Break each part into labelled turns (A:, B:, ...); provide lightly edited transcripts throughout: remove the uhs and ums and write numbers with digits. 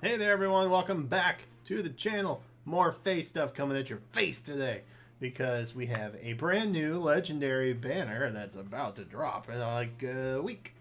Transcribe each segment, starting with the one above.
A: Hey there everyone, welcome back to the channel. More face stuff coming at your face today because we have a brand new legendary banner that's about to drop in like a week,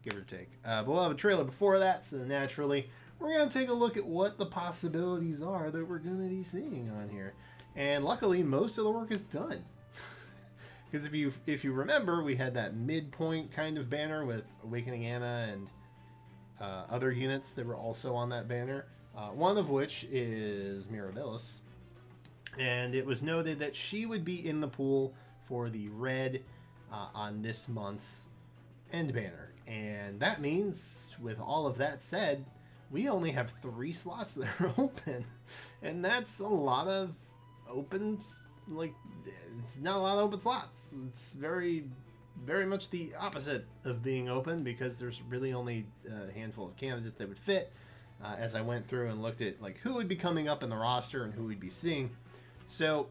A: give or take. But we'll have a trailer before that, so naturally we're going to take a look at what the possibilities are that we're going to be seeing on here. And luckily most of the work is done. Because if you remember, we had that midpoint kind of banner with Awakening Anna and other units that were also on that banner, one of which is Mirabilis, and it was noted that she would be in the pool for the red on this month's end banner. And that means, with all of that said, we only have 3 slots that are open, and that's a lot of open, like, it's not a lot of open slots. It's very much the opposite of being open, because there's really only a handful of candidates that would fit. As I went through and looked at like who would be coming up in the roster and who we'd be seeing. So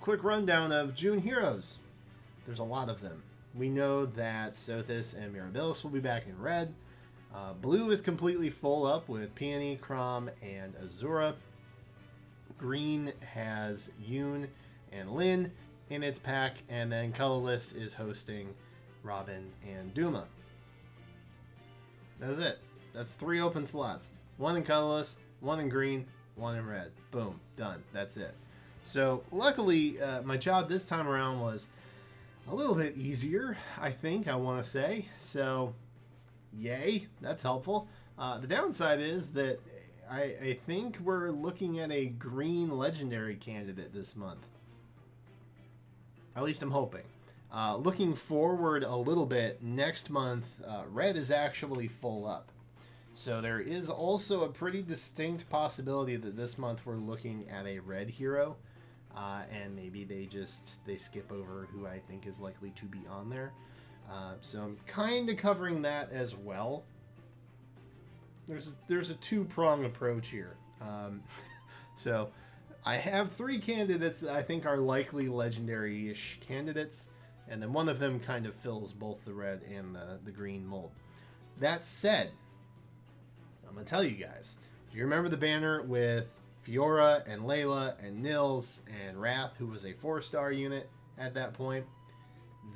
A: quick rundown of June heroes. There's a lot of them. We know that Sothis and Mirabilis will be back in red. Blue is completely full up with Peony, Chrom, and Azura. Green has Yoon and Lynn in its pack, and then Colorless is hosting Robin and Duma. That's it. That's 3 open slots. 1 in Colorless, 1 in green, 1 in red. Boom. Done. That's it. So luckily, my job this time around was a little bit easier, I think, I want to say. So, yay. That's helpful. The downside is that I think we're looking at a green legendary candidate this month. At least I'm hoping. Looking forward a little bit, next month, red is actually full up. So there is also a pretty distinct possibility that this month we're looking at a red hero. And maybe they skip over who I think is likely to be on there. So I'm kind of covering that as well. There's a 2-prong approach here. So I have 3 candidates that I think are likely legendary-ish candidates, and then one of them kind of fills both the red and the green mold. That said, I'm going to tell you guys, do you remember the banner with Fiora and Layla and Nils and Wrath, who was a 4-star unit at that point?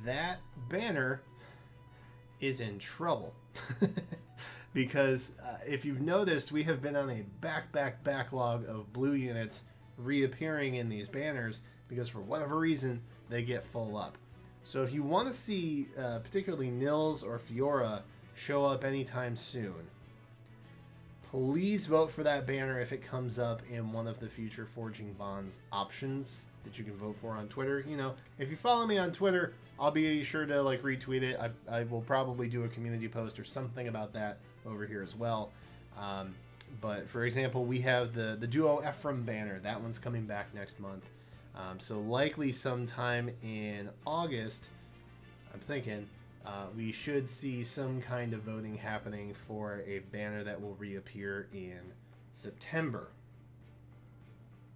A: That banner is in trouble. Because if you've noticed, we have been on a backlog of blue units reappearing in these banners because for whatever reason they get full up. So if you want to see particularly Nils or Fiora show up anytime soon, please vote for that banner if it comes up in one of the future Forging Bonds options that you can vote for on Twitter. You know, if you follow me on Twitter, I'll be sure to like retweet it. I will probably do a community post or something about that over here as well. But for example, we have the Duo Ephraim banner. That one's coming back next month. So likely sometime in August, I'm thinking, we should see some kind of voting happening for a banner that will reappear in September.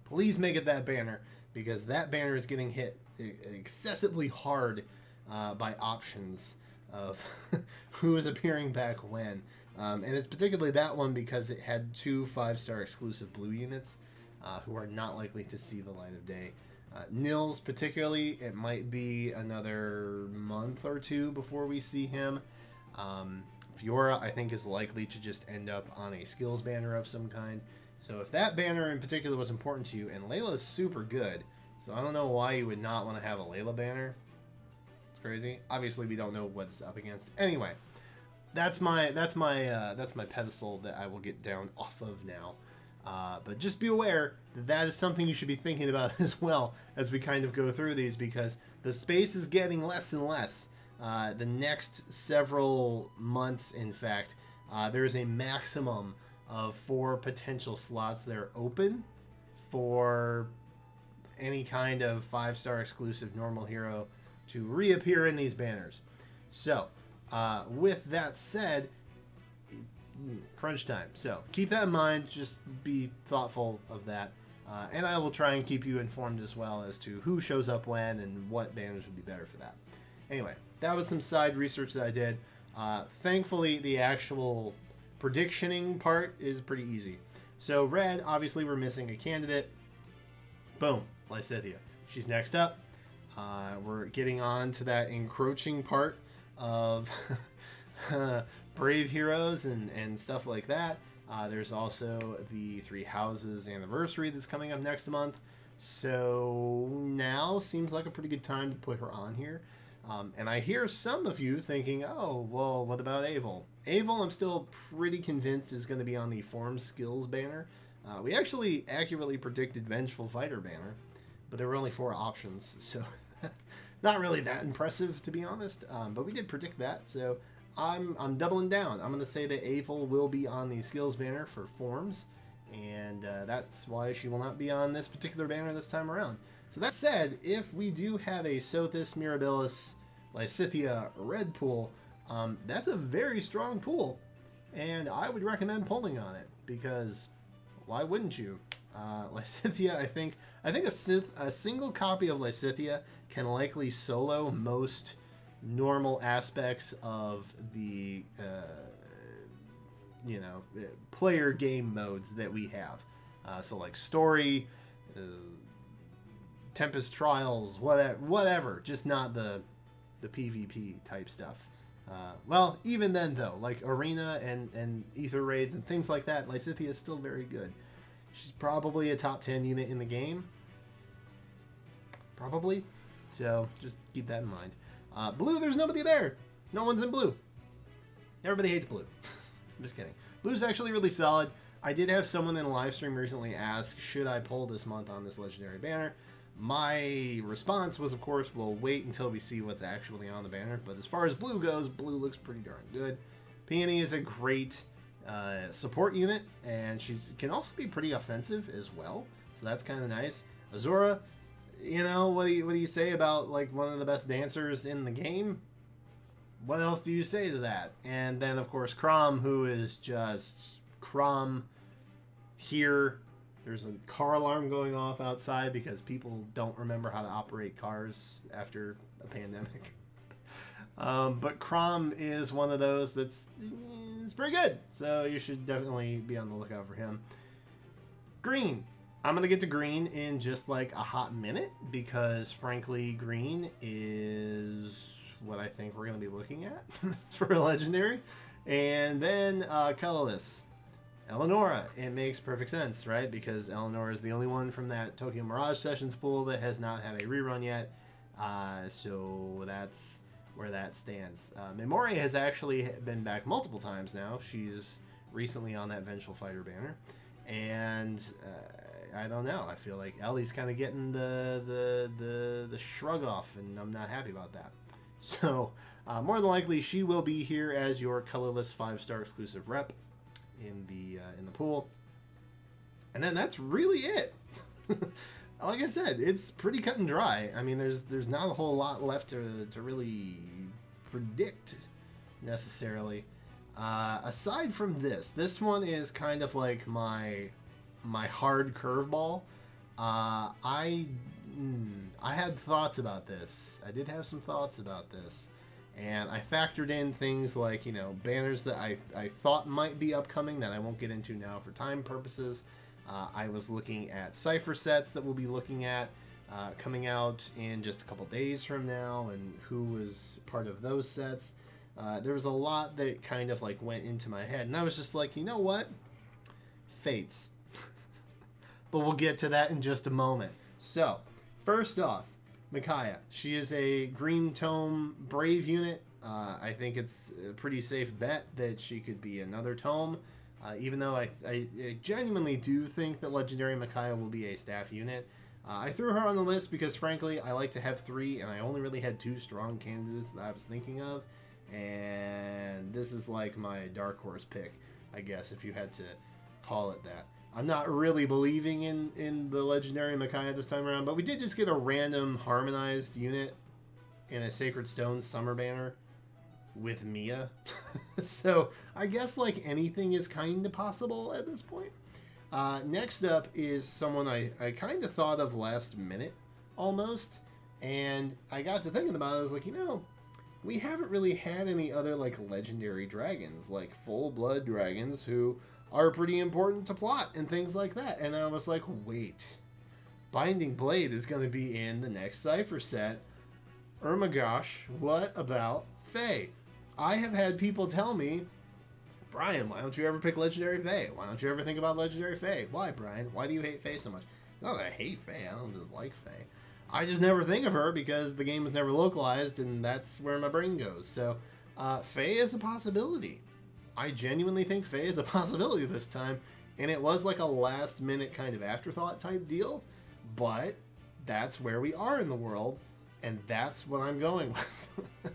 A: Please make it that banner, because that banner is getting hit excessively hard by options of who is appearing back when. And it's particularly that one because it had 2 5-star exclusive blue units who are not likely to see the light of day. Nils particularly, it might be another month or 2 before we see him. Fiora, I think, is likely to just end up on a skills banner of some kind. So if that banner in particular was important to you, and Layla is super good, so I don't know why you would not want to have a Layla banner. It's crazy. Obviously, we don't know what it's up against. Anyway, that's my pedestal that I will get down off of now. But just be aware that that is something you should be thinking about as well as we kind of go through these, because the space is getting less and less. The next several months, in fact, there is a maximum of 4 potential slots that are open for any kind of 5-star exclusive normal hero to reappear in these banners. So, with that said, crunch time. So keep that in mind. Just be thoughtful of that. And I will try and keep you informed as well as to who shows up when and what banners would be better for that. Anyway, that was some side research that I did. Thankfully, the actual predictioning part is pretty easy. So red, obviously we're missing a candidate. Boom, Lysithea. She's next up. We're getting on to that encroaching part of Brave Heroes and stuff like that. There's also the Three Houses anniversary that's coming up next month. So now seems like a pretty good time to put her on here. And I hear some of you thinking, oh, well, what about Avel? Avel, I'm still pretty convinced is going to be on the Form Skills banner. We actually accurately predicted Vengeful Fighter banner, but there were only 4 options, so not really that impressive, to be honest. But we did predict that, so I'm doubling down. I'm going to say that Avel will be on the Skills banner for Forms, and that's why she will not be on this particular banner this time around. So that said, if we do have a Sothis, Mirabilis, Lysithea red pool, that's a very strong pool, and I would recommend pulling on it, because why wouldn't you? Lysithea, I think a single copy of Lysithea can likely solo most normal aspects of the player game modes that we have. So like story, Tempest Trials, whatever, just not the PvP type stuff. Well, even then though, like Arena and Ether Raids and things like that, Lysithea is still very good. She's probably a top 10 unit in the game. Probably. So just keep that in mind. Blue, there's nobody there. No one's in blue. Everybody hates blue. I'm just kidding. Blue's actually really solid. I did have someone in a live stream recently ask, should I pull this month on this legendary banner? My response was, of course, we'll wait until we see what's actually on the banner. But as far as blue goes, blue looks pretty darn good. Peony is a great support unit, and she can also be pretty offensive as well. So that's kind of nice. Azura, what do you say about like one of the best dancers in the game? What else do you say to that? And then, of course, Chrom, who is just Chrom here. There's a car alarm going off outside because people don't remember how to operate cars after a pandemic. But Chrom is one of those it's pretty good. So you should definitely be on the lookout for him. Green. I'm going to get to green in just like a hot minute because, frankly, green is what I think we're going to be looking at for a legendary. And then Colorless. Eleonora, it makes perfect sense, right? Because Eleonora is the only one from that Tokyo Mirage Sessions pool that has not had a rerun yet. So that's where that stands. Memoria has actually been back multiple times now. She's recently on that Vengeful Fighter banner. And I don't know. I feel like Ellie's kind of getting the shrug off, and I'm not happy about that. So more than likely, she will be here as your colorless 5-star exclusive rep in the pool, and then that's really it. Like I said, it's pretty cut and dry. I mean, there's not a whole lot left to really predict necessarily. Aside from this one is kind of like my hard curveball. I had thoughts about this. I did have some thoughts about this. And I factored in things like, banners that I thought might be upcoming that I won't get into now for time purposes. I was looking at Cypher sets that we'll be looking at coming out in just a couple days from now, and who was part of those sets. There was a lot that kind of like went into my head, and I was just like, you know what? Fates. But we'll get to that in just a moment. So, first off, Micaiah. She is a Green Tome Brave unit. I think it's a pretty safe bet that she could be another Tome, even though I genuinely do think that Legendary Micaiah will be a staff unit. I threw her on the list because, frankly, I like to have 3, and I only really had 2 strong candidates that I was thinking of, and this is like my dark horse pick, I guess, if you had to call it that. I'm not really believing in the Legendary Micaiah this time around, but we did just get a random harmonized unit in a Sacred Stone Summer banner with Mia. So I guess like anything is kind of possible at this point. Next up is someone I kind of thought of last minute almost, and I got to thinking about it. I was like, we haven't really had any other like legendary dragons, like full blood dragons who are pretty important to plot and things like that. And I was like, wait, Binding Blade is going to be in the next Cypher set. Oh my gosh, what about Fae? I have had people tell me, Brian, why don't you ever pick Legendary Fae? Why don't you ever think about Legendary Fae? Why, Brian? Why do you hate Fae so much? Not that I hate Fae, I don't dislike Fae. I just never think of her because the game was never localized, and that's where my brain goes. So, Fae is a possibility. I genuinely think Fae is a possibility this time, and it was like a last-minute kind of afterthought type deal, but that's where we are in the world, and that's what I'm going with.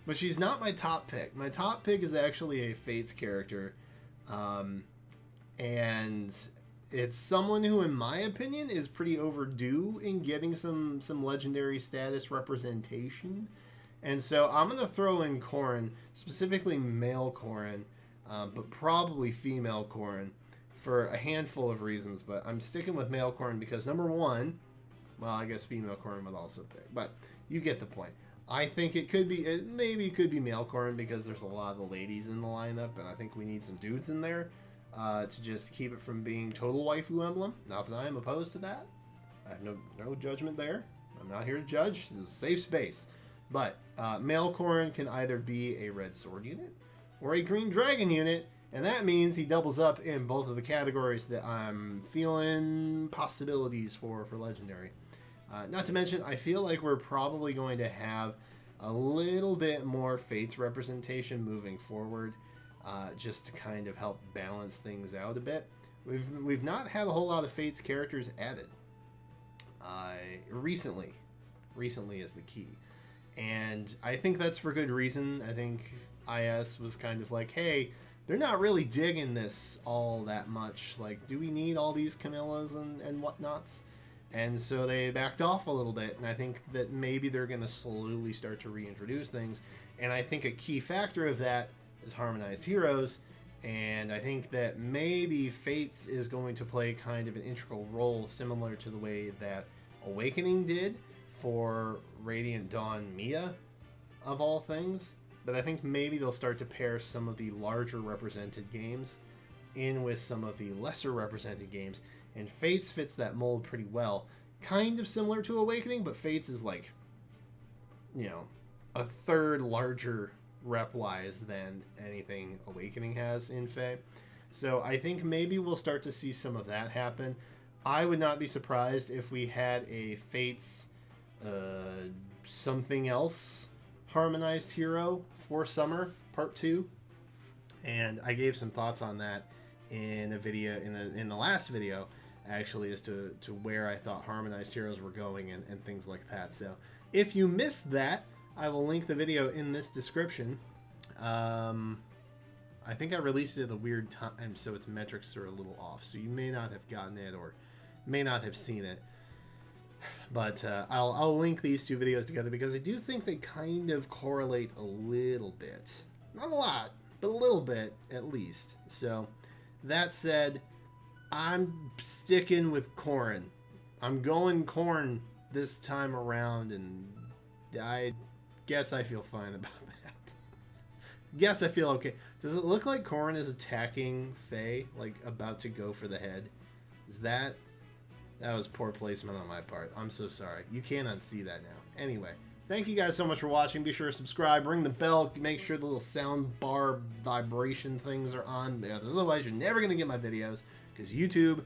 A: But she's not my top pick. My top pick is actually a Fates character, and it's someone who, in my opinion, is pretty overdue in getting some legendary status representation. And so I'm going to throw in Corrin, specifically male Corrin, but probably female Corrin, for a handful of reasons. But I'm sticking with male Corrin because, number one, well, I guess female Corrin would also pick, but you get the point. I think it could be, maybe it could be male Corrin because there's a lot of the ladies in the lineup, and I think we need some dudes in there to just keep it from being total waifu emblem. Not that I am opposed to that. I have no judgment there. I'm not here to judge. This is a safe space. But male Corrin can either be a red sword unit or a green dragon unit, and that means he doubles up in both of the categories that I'm feeling possibilities for legendary. Not to mention, I feel like we're probably going to have a little bit more Fates representation moving forward, just to kind of help balance things out a bit. We've not had a whole lot of Fates characters added. Recently is the key, and I think that's for good reason. I think IS was kind of like, hey, they're not really digging this all that much. Like, do we need all these Camillas and whatnots? And so they backed off a little bit, and I think that maybe they're going to slowly start to reintroduce things. And I think a key factor of that is Harmonized Heroes, and I think that maybe Fates is going to play kind of an integral role similar to the way that Awakening did for Radiant Dawn Mia, of all things. But I think maybe they'll start to pair some of the larger represented games in with some of the lesser represented games. And Fates fits that mold pretty well. Kind of similar to Awakening, but Fates is like, you know, a third larger rep-wise than anything Awakening has in Fae. So I think maybe we'll start to see some of that happen. I would not be surprised if we had a Fates something else harmonized hero for summer, part 2. And I gave some thoughts on that in a video, in the last video, actually, as to where I thought harmonized heroes were going and things like that. So if you missed that, I will link the video in this description. I think I released it at a weird time, so its metrics are a little off. So you may not have gotten it or may not have seen it. But I'll link these two videos together because I do think they kind of correlate a little bit. Not a lot, but a little bit at least. So that said, I'm sticking with Corrin. I'm going Corrin this time around, and I guess I feel fine about that. Guess I feel okay. Does it look like Corrin is attacking Faye, like about to go for the head? Is that... That was poor placement on my part. I'm so sorry. You can't unsee that now. Anyway, thank you guys so much for watching. Be sure to subscribe, ring the bell, make sure the little sound bar vibration things are on. Otherwise, you're never going to get my videos because YouTube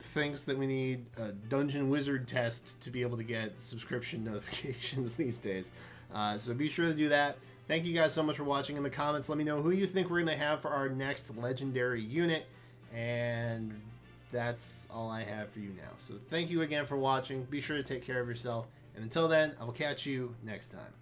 A: thinks that we need a Dungeon Wizard test to be able to get subscription notifications these days. So be sure to do that. Thank you guys so much for watching. In the comments, let me know who you think we're going to have for our next legendary unit. And that's all I have for you now. So thank you again for watching. Be sure to take care of yourself. And until then, I will catch you next time.